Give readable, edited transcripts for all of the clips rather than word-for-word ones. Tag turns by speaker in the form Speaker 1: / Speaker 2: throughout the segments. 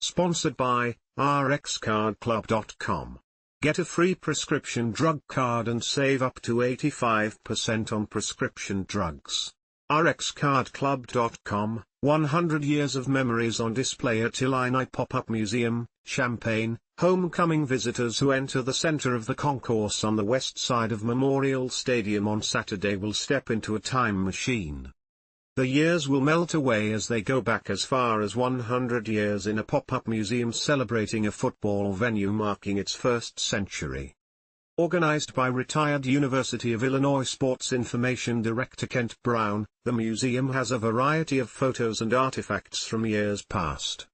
Speaker 1: Sponsored by rxcardclub.com. Get a free prescription drug card and save up to 85% on prescription drugs. rxcardclub.com, 100 years of memories on display at Illini Pop-Up Museum, Champaign. Homecoming visitors who enter the center of the concourse on the west side of Memorial Stadium on Saturday will step into a time machine. The years will melt away as they go back as far as 100 years in a pop-up museum celebrating a football venue marking its first century. Organized by retired University of Illinois Sports Information Director Kent Brown, the museum has a variety of photos and artifacts from years past.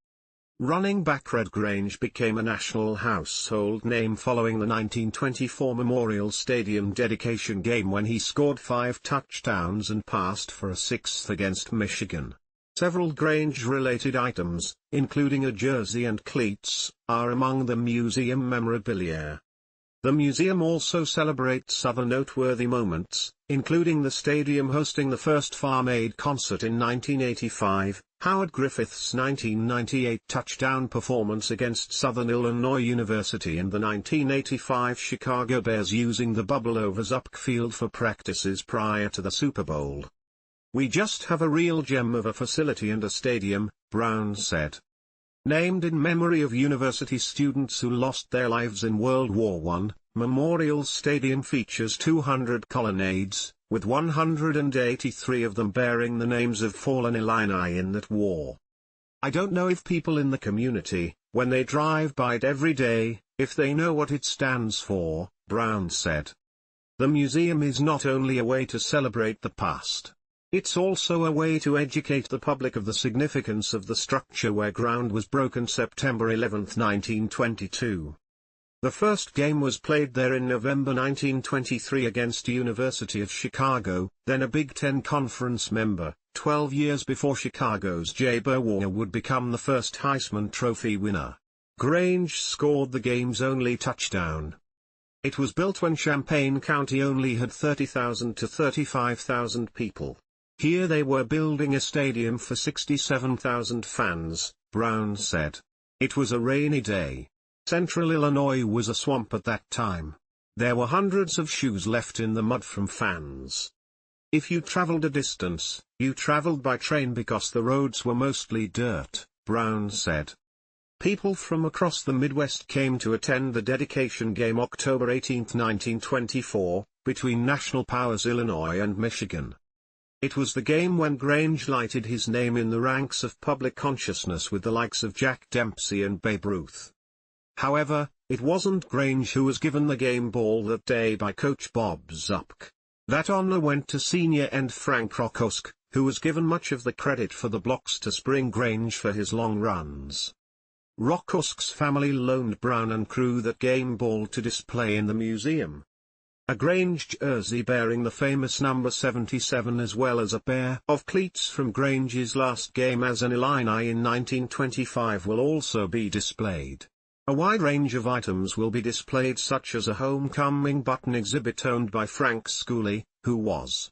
Speaker 1: Running back Red Grange became a national household name following the 1924 Memorial Stadium dedication game when he scored 5 touchdowns and passed for a 6th against Michigan. Several Grange-related items, including a jersey and cleats, are among the museum memorabilia. The museum also celebrates other noteworthy moments, including the stadium hosting the first Farm Aid concert in 1985, Howard Griffiths' 1998 touchdown performance against Southern Illinois University and the 1985 Chicago Bears using the bubble over Zuppke Field for practices prior to the Super Bowl. "We just have a real gem of a facility and a stadium," Brown said. Named in memory of university students who lost their lives in World War I, Memorial Stadium features 200 colonnades, with 183 of them bearing the names of fallen Illini in that war. "I don't know if people in the community, when they drive by it every day, if they know what it stands for," Brown said. The museum is not only a way to celebrate the past. It's also a way to educate the public of the significance of the structure where ground was broken September 11, 1922. The first game was played there in November 1923 against University of Chicago, then a Big Ten Conference member, 12 years before Chicagos Jay Berwanger would become the first Heisman Trophy winner. Grange scored the game's only touchdown. It was built when Champaign County only had 30,000 to 35,000 people. Here they were building a stadium for 67,000 fans, Brown said. It was a rainy day. Central Illinois was a swamp at that time. There were hundreds of shoes left in the mud from fans. If you traveled a distance, you traveled by train because the roads were mostly dirt, Brown said. People from across the Midwest came to attend the dedication game October 18, 1924, between national powers Illinois and Michigan. It was the game when Grange lighted his name in the ranks of public consciousness with the likes of Jack Dempsey and Babe Ruth. However, it wasn't Grange who was given the game ball that day by coach Bob Zuppke. That honor went to senior end Frank Rokusek, who was given much of the credit for the blocks to spring Grange for his long runs. Rokusek's family loaned Brown and crew that game ball to display in the museum. A Grange jersey bearing the famous number 77 as well as a pair of cleats from Grange's last game as an Illini in 1925 will also be displayed. A wide range of items will be displayed such as a homecoming button exhibit owned by Frank Schooley, who was